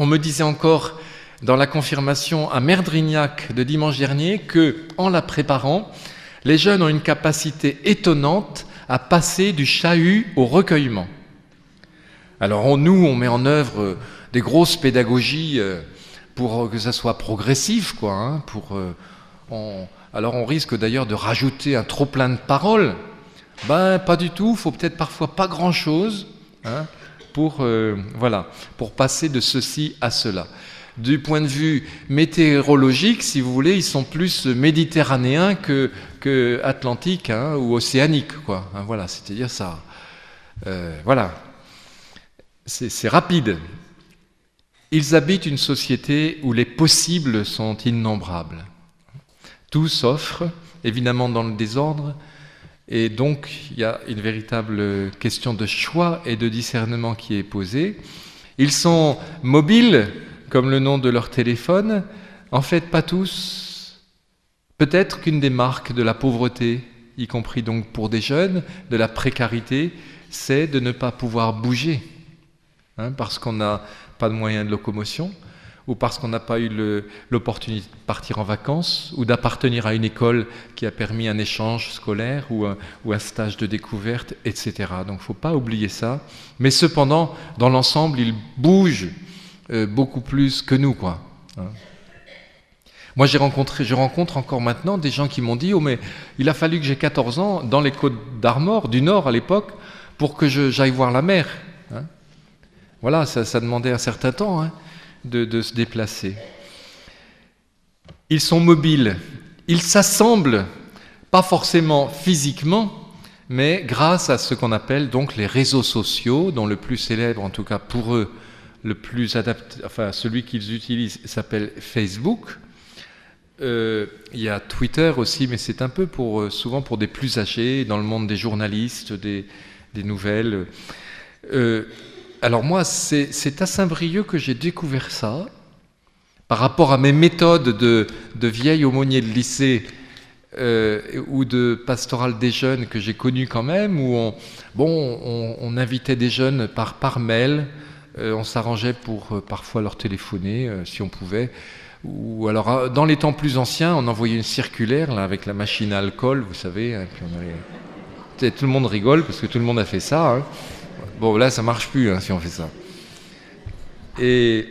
On me disait encore dans la confirmation à Merdrignac de dimanche dernier que, en la préparant, les jeunes ont une capacité étonnante à passer du chahut au recueillement. Alors on met en œuvre des grosses pédagogies pour que ça soit progressif, quoi. Hein, alors on risque d'ailleurs de rajouter un trop plein de paroles. Ben pas du tout. Il faut peut-être parfois pas grand-chose, hein, pour passer de ceci à cela. Du point de vue météorologique, si vous voulez, ils sont plus méditerranéens que atlantiques, hein, ou océaniques, quoi. Hein, voilà, c'est-à-dire ça. Voilà. C'est rapide. Ils habitent une société où les possibles sont innombrables. Tout s'offre, évidemment dans le désordre, et donc il y a une véritable question de choix et de discernement qui est posée. Ils sont mobiles, comme le nom de leur téléphone. En fait, pas tous. Peut-être qu'une des marques de la pauvreté, y compris donc pour des jeunes, de la précarité, c'est de ne pas pouvoir bouger, hein, parce qu'on n'a pas de moyens de locomotion, ou parce qu'on n'a pas eu l'opportunité de partir en vacances, ou d'appartenir à une école qui a permis un échange scolaire ou un stage de découverte, etc. Donc il ne faut pas oublier ça. Mais cependant, dans l'ensemble, ils bougent beaucoup plus que nous, quoi. Hein. Moi, je rencontre encore maintenant des gens qui m'ont dit « Oh, mais il a fallu que j'ai 14 ans dans les Côtes d'Armor, du Nord à l'époque, pour que j'aille voir la mer. Hein » Voilà, ça demandait un certain temps, hein, de se déplacer. Ils sont mobiles, ils s'assemblent, pas forcément physiquement, mais grâce à ce qu'on appelle donc les réseaux sociaux, dont le plus célèbre, en tout cas pour eux, le plus adapté, enfin celui qu'ils utilisent s'appelle Facebook. Il y a Twitter aussi, mais c'est un peu souvent pour des plus âgés, dans le monde des journalistes, des nouvelles. Alors moi, c'est à Saint-Brieuc que j'ai découvert ça, par rapport à mes méthodes de vieil aumônier de lycée ou de pastoral des jeunes que j'ai connues quand même, où on invitait des jeunes par mail, on s'arrangeait pour parfois leur téléphoner si on pouvait, ou alors dans les temps plus anciens, on envoyait une circulaire là, avec la machine à alcool, vous savez, hein, puis tout le monde rigole parce que tout le monde a fait ça, hein. Bon, là, ça marche plus, hein, si on fait ça. Et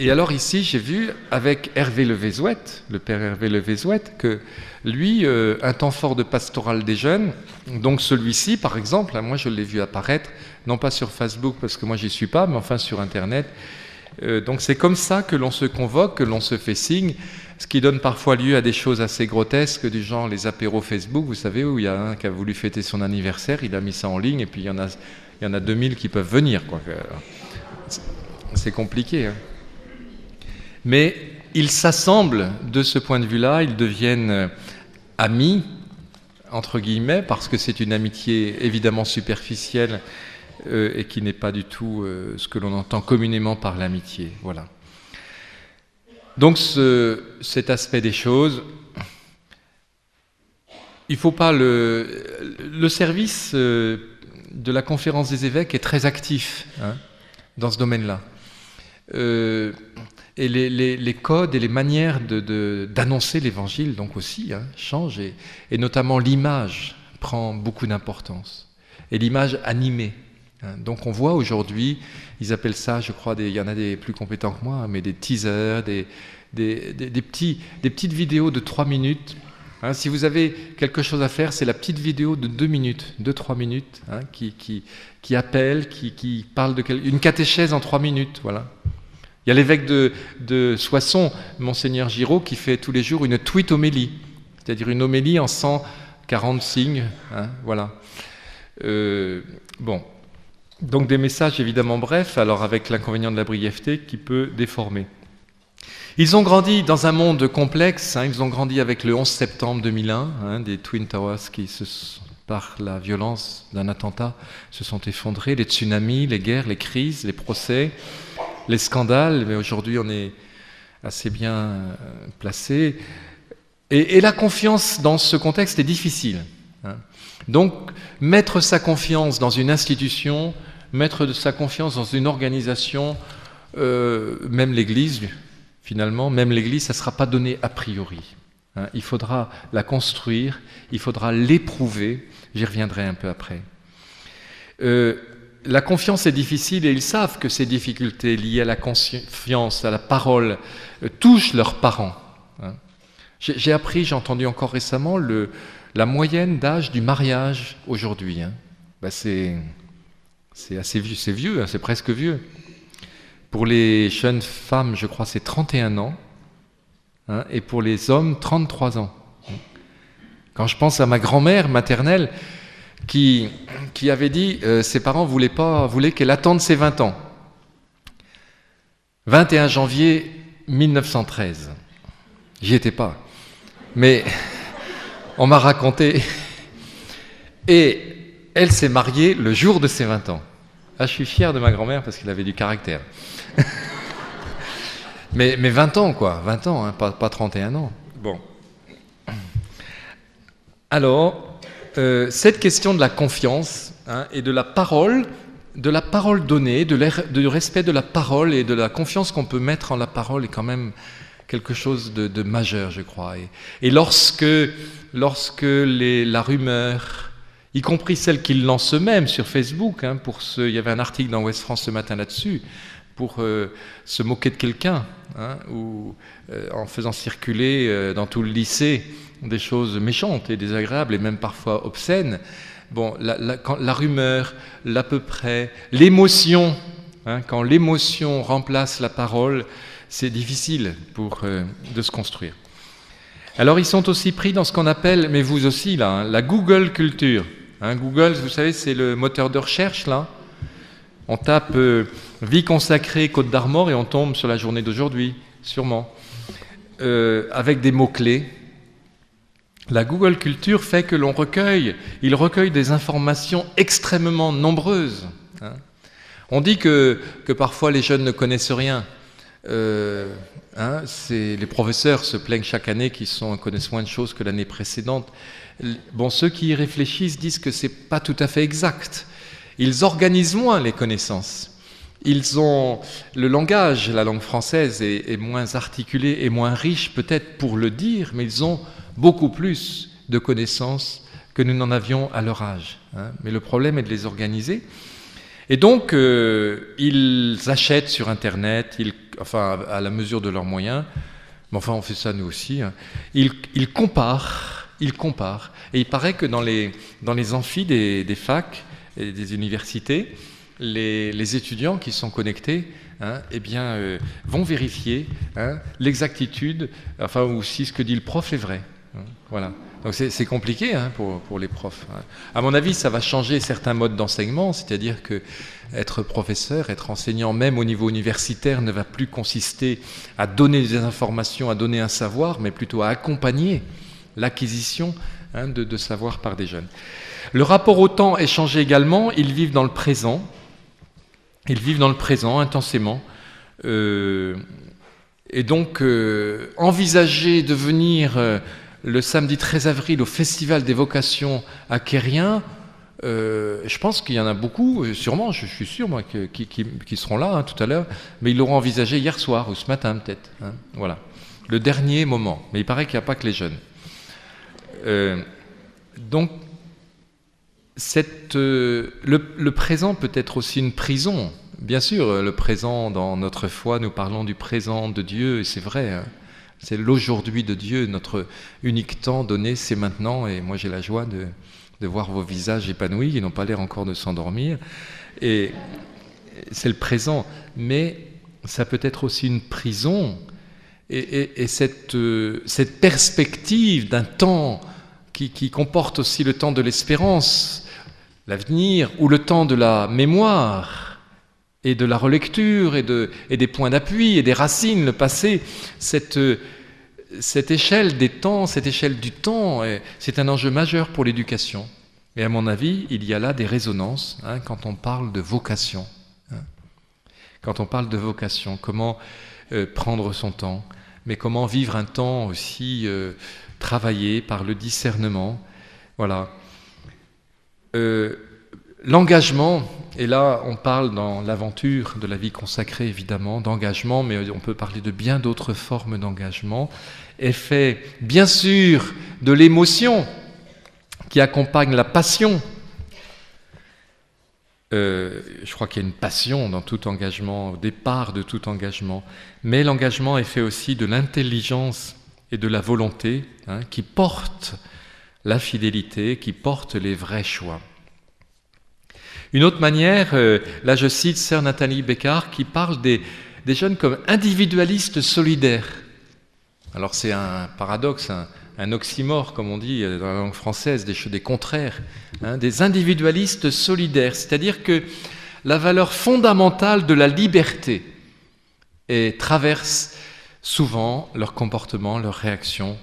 alors ici, j'ai vu avec Hervé Levézouette, le père Hervé Levézouette, que lui, un temps fort de pastoral des jeunes, donc celui-ci, par exemple, hein, moi je l'ai vu apparaître, non pas sur Facebook parce que moi j'y suis pas, mais enfin sur Internet. Donc c'est comme ça que l'on se convoque, que l'on se fait signe, ce qui donne parfois lieu à des choses assez grotesques, du genre les apéros Facebook, vous savez, où il y a un qui a voulu fêter son anniversaire, il a mis ça en ligne, et puis il y en a 2000 qui peuvent venir, quoi. C'est compliqué, hein. Mais ils s'assemblent de ce point de vue-là, ils deviennent amis, entre guillemets, parce que c'est une amitié évidemment superficielle et qui n'est pas du tout ce que l'on entend communément par l'amitié. Voilà. Donc cet aspect des choses, il ne faut pas le service de la conférence des évêques est très actif, hein, dans ce domaine-là. Et les codes et les manières d'annoncer l'évangile donc aussi, hein, changent, et notamment l'image prend beaucoup d'importance, et l'image animée, hein. Donc on voit aujourd'hui, ils appellent ça, je crois, il y en a des plus compétents que moi, hein, mais des teasers, des petites vidéos de 3 minutes. Hein, si vous avez quelque chose à faire, c'est la petite vidéo de 2 minutes, 2-3 minutes, hein, qui appelle, qui parle une catéchèse en 3 minutes, voilà. Il y a l'évêque de Soissons, Monseigneur Giraud, qui fait tous les jours une tweet homélie, c'est-à-dire une homélie en 140 signes, hein, voilà. Bon, donc des messages évidemment brefs, alors avec l'inconvénient de la brièveté qui peut déformer. Ils ont grandi dans un monde complexe, hein, ils ont grandi avec le 11 septembre 2001, hein, des Twin Towers qui, par la violence d'un attentat, se sont effondrés, les tsunamis, les guerres, les crises, les procès, les scandales, mais aujourd'hui on est assez bien placé. Et la confiance dans ce contexte est difficile, hein. Donc, mettre sa confiance dans une institution, mettre sa confiance dans une organisation, même l'Église, finalement, même l'Église, ça ne sera pas donné a priori. Hein. Il faudra la construire, il faudra l'éprouver. J'y reviendrai un peu après. La confiance est difficile et ils savent que ces difficultés liées à la confiance, à la parole, touchent leurs parents. Hein. J'ai appris, j'ai entendu encore récemment, la moyenne d'âge du mariage aujourd'hui. Hein. Ben c'est assez vieux, c'est vieux, hein, c'est presque vieux. Pour les jeunes femmes, je crois, c'est 31 ans, hein, et pour les hommes, 33 ans. Quand je pense à ma grand-mère maternelle, qui avait dit ses parents voulaient qu'elle attende ses 20 ans. 21 janvier 1913. J'y étais pas. Mais on m'a raconté. Et elle s'est mariée le jour de ses 20 ans. Ah, je suis fier de ma grand-mère parce qu'elle avait du caractère. mais 20 ans, quoi. 20 ans, hein, pas 31 ans. Bon. Alors, cette question de la confiance, hein, et de la parole donnée, du respect de la parole et de la confiance qu'on peut mettre en la parole est quand même quelque chose de majeur, je crois. Et lorsque la rumeur, y compris celle qui lance eux-mêmes sur Facebook, hein, il y avait un article dans Ouest France ce matin là-dessus, pour se moquer de quelqu'un, hein, ou en faisant circuler dans tout le lycée des choses méchantes et désagréables et même parfois obscènes. Bon, quand la rumeur, l'à peu près, l'émotion, hein, quand l'émotion remplace la parole, c'est difficile de se construire. Alors ils sont aussi pris dans ce qu'on appelle, mais vous aussi là, hein, la Google culture. Hein, Google, vous savez, c'est le moteur de recherche là. On tape vie consacrée Côte d'Armor et on tombe sur la journée d'aujourd'hui, sûrement, avec des mots-clés. La Google Culture fait que il recueille des informations extrêmement nombreuses. Hein. On dit que parfois les jeunes ne connaissent rien. Hein, les professeurs se plaignent chaque année qu'ils connaissent moins de choses que l'année précédente. Bon, ceux qui y réfléchissent disent que c'est pas tout à fait exact. Ils organisent moins les connaissances. Le langage, la langue française est moins articulé et moins riche peut-être pour le dire, mais ils ont beaucoup plus de connaissances que nous n'en avions à leur âge. Hein. Mais le problème est de les organiser. Et donc, ils achètent sur Internet, à la mesure de leurs moyens, mais enfin on fait ça nous aussi, hein. Ils comparent. Et il paraît que dans les amphis des facs et des universités, les étudiants qui sont connectés, hein, eh bien, vont vérifier, hein, l'exactitude, ou si ce que dit le prof est vrai. Hein, voilà. Donc c'est compliqué, hein, pour les profs. Hein. À mon avis, ça va changer certains modes d'enseignement, c'est-à-dire que être professeur, être enseignant, même au niveau universitaire, ne va plus consister à donner des informations, à donner un savoir, mais plutôt à accompagner l'acquisition, hein, de savoir par des jeunes. Le rapport au temps est changé également. Ils vivent dans le présent. Ils vivent dans le présent intensément. Et donc, envisager de venir le samedi 13 avril au Festival des vocations à Quérien, je pense qu'il y en a beaucoup, sûrement, je suis sûr, moi, qui seront là, hein, tout à l'heure, mais ils l'auront envisagé hier soir ou ce matin peut-être. Hein, voilà. Le dernier moment. Mais il paraît qu'il n'y a pas que les jeunes. Donc, le présent peut être aussi une prison. Bien sûr, le présent, dans notre foi, nous parlons du présent de Dieu, et c'est vrai, hein, c'est l'aujourd'hui de Dieu, notre unique temps donné, c'est maintenant, et moi j'ai la joie de voir vos visages épanouis, ils n'ont pas l'air encore de s'endormir, et c'est le présent, mais ça peut être aussi une prison, et cette perspective d'un temps qui comporte aussi le temps de l'espérance, l'avenir, ou le temps de la mémoire, et de la relecture, et des points d'appui, et des racines, le passé, cette échelle des temps, cette échelle du temps, c'est un enjeu majeur pour l'éducation. Et à mon avis, il y a là des résonances, hein, quand on parle de vocation. Hein. Quand on parle de vocation, comment prendre son temps, mais comment vivre un temps aussi travaillé par le discernement. Voilà. L'engagement, et là on parle dans l'aventure de la vie consacrée évidemment d'engagement, mais on peut parler de bien d'autres formes d'engagement, est fait bien sûr de l'émotion qui accompagne la passion. Je crois qu'il y a une passion dans tout engagement, au départ de tout engagement, mais l'engagement est fait aussi de l'intelligence et de la volonté, qui portent la fidélité, qui portent les vrais choix. Une autre manière, là je cite sœur Nathalie Bécard, qui parle des jeunes comme individualistes solidaires. Alors c'est un paradoxe, un oxymore, comme on dit dans la langue française, des contraires, des individualistes solidaires, c'est-à-dire que la valeur fondamentale de la liberté traverse souvent leur comportement, leurs réactions.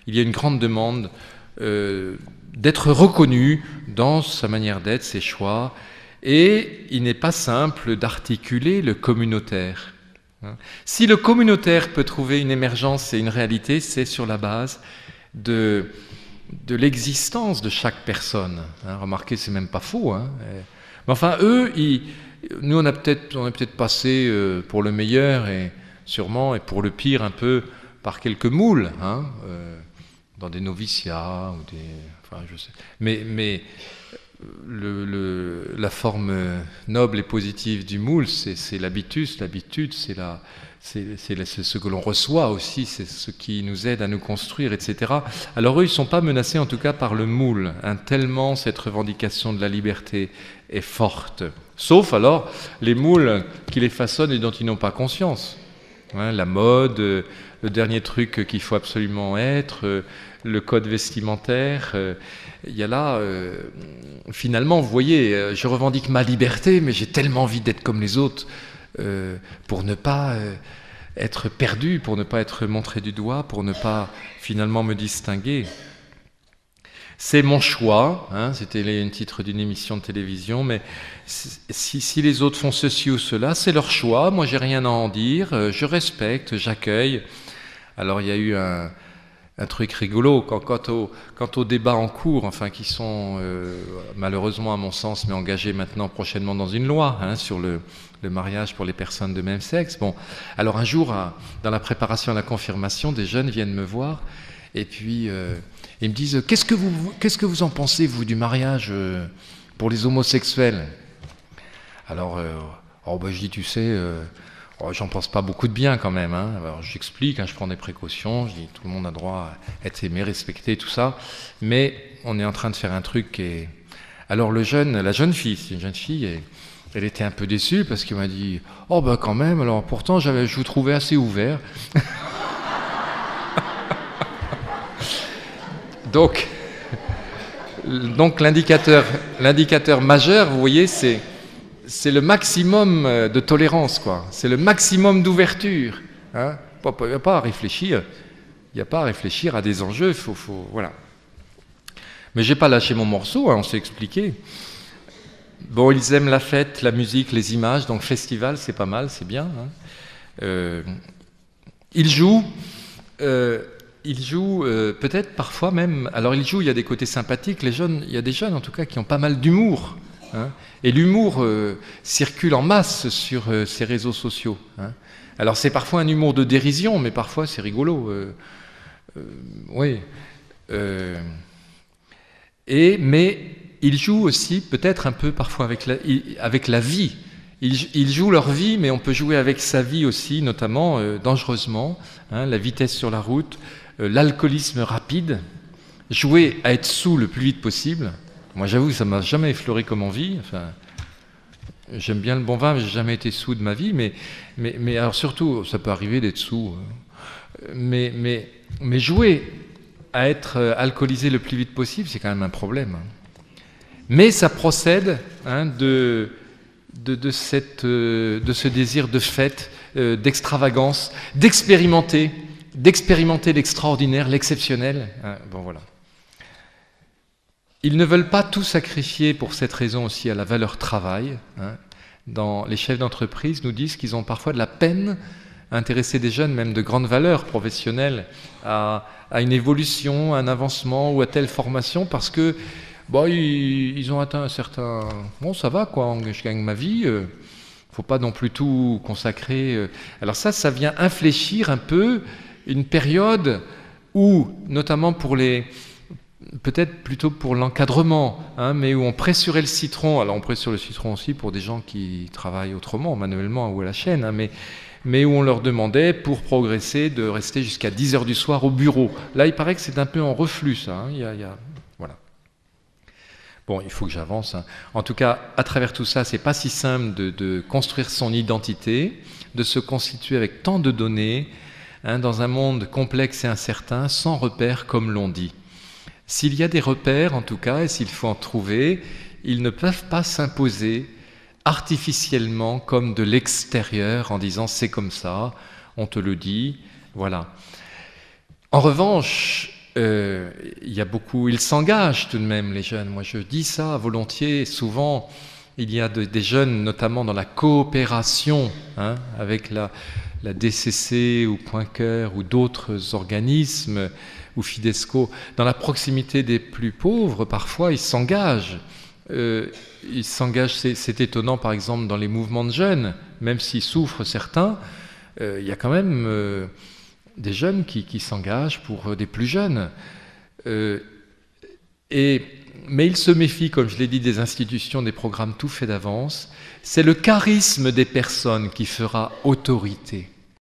Il y a une grande demande d'être reconnu dans sa manière d'être, ses choix, et il n'est pas simple d'articuler le communautaire. Si le communautaire peut trouver une émergence et une réalité, c'est sur la base de l'existence de chaque personne. Remarquez, c'est même pas faux. Mais enfin, eux, nous on est peut-être passé pour le meilleur et sûrement, et pour le pire un peu par quelques moules, dans des noviciats ou je sais. Mais la forme noble et positive du moule, c'est l'habitus. L'habitude, c'est ce que l'on reçoit aussi, c'est ce qui nous aide à nous construire, etc. Alors eux, ils ne sont pas menacés en tout cas par le moule, tellement cette revendication de la liberté est forte. Sauf alors les moules qui les façonnent et dont ils n'ont pas conscience. La mode, le dernier truc qu'il faut absolument être, le code vestimentaire. Il y a là, finalement, vous voyez, je revendique ma liberté, mais j'ai tellement envie d'être comme les autres pour ne pas être perdu, pour ne pas être montré du doigt, pour ne pas finalement me distinguer. C'est mon choix, c'était le titre d'une émission de télévision, mais si les autres font ceci ou cela, c'est leur choix, moi j'ai rien à en dire, je respecte, j'accueille. Alors il y a eu un truc rigolo quant aux débats en cours, enfin qui sont malheureusement à mon sens, mais engagés maintenant prochainement dans une loi sur le mariage pour les personnes de même sexe. Bon, alors un jour, dans la préparation à la confirmation, des jeunes viennent me voir et puis ils me disent qu'est-ce que vous en pensez vous du mariage pour les homosexuels? Alors je dis tu sais. J'en pense pas beaucoup de bien quand même. Alors j'explique, je prends des précautions, je dis tout le monde a droit à être aimé, respecté, tout ça. Mais on est en train de faire un truc qui est... Alors la jeune fille, c'est une jeune fille, et elle était un peu déçue parce qu'elle m'a dit « Oh ben quand même, alors pourtant je vous trouvais assez ouvert. » Donc l'indicateur majeur, vous voyez, c'est le maximum de tolérance, quoi. C'est le maximum d'ouverture. Il n'y a pas à réfléchir. Il n'y a pas à réfléchir à des enjeux. Voilà. Mais j'ai pas lâché mon morceau. On s'est expliqué. Bon, ils aiment la fête, la musique, les images. Donc festival, c'est pas mal, c'est bien. Ils jouent. Peut-être parfois même. Alors ils jouent. Il y a des côtés sympathiques. Les jeunes, il y a des jeunes en tout cas qui ont pas mal d'humour. Et l'humour circule en masse sur ces réseaux sociaux. Alors c'est parfois un humour de dérision, mais parfois c'est rigolo. Oui. Mais ils jouent aussi peut-être un peu parfois avec la vie. Ils jouent leur vie, mais on peut jouer avec sa vie aussi, notamment dangereusement. La vitesse sur la route, l'alcoolisme rapide, jouer à être sous le plus vite possible. Moi, j'avoue que ça m'a jamais effleuré comme envie. Enfin, j'aime bien le bon vin, mais j'ai jamais été sous de ma vie. Mais alors surtout, ça peut arriver d'être sous. Mais jouer à être alcoolisé le plus vite possible, c'est quand même un problème. Mais ça procède de ce désir de fête, d'extravagance, d'expérimenter l'extraordinaire, l'exceptionnel. Bon, voilà. Ils ne veulent pas tout sacrifier pour cette raison aussi à la valeur travail. Les chefs d'entreprise nous disent qu'ils ont parfois de la peine à intéresser des jeunes, même de grande valeur professionnelle, à une évolution, à un avancement ou à telle formation, parce que Bon, ils ont atteint un certain... Bon, ça va, quoi, je gagne ma vie. Faut pas non plus tout consacrer. Alors ça vient infléchir un peu une période où, notamment pour les... peut-être plutôt pour l'encadrement, hein, mais où on pressurait le citron. Alors on pressure le citron aussi pour des gens qui travaillent autrement, manuellement ou à la chaîne, hein, mais où on leur demandait, pour progresser, de rester jusqu'à 10 heures du soir au bureau. Là, il paraît que c'est un peu en reflux, ça. Hein, voilà. Bon, il faut que j'avance. Hein. En tout cas, à travers tout ça, c'est pas si simple de construire son identité, de se constituer avec tant de données, hein, dans un monde complexe et incertain, sans repères, comme l'on dit. S'il y a des repères, en tout cas, et s'il faut en trouver, ils ne peuvent pas s'imposer artificiellement comme de l'extérieur en disant c'est comme ça, on te le dit, voilà. En revanche, ils s'engagent tout de même, les jeunes. Moi, je dis ça volontiers. Souvent, il y a des jeunes, notamment dans la coopération, hein, avec la DCC ou Point Cœur ou d'autres organismes, ou Fidesco, dans la proximité des plus pauvres, parfois ils s'engagent. C'est étonnant par exemple dans les mouvements de jeunes, même s'ils souffrent certains, il y a quand même des jeunes qui s'engagent pour des plus jeunes. Mais ils se méfient, comme je l'ai dit, des institutions, des programmes tout faits d'avance. C'est le charisme des personnes qui fera autorité.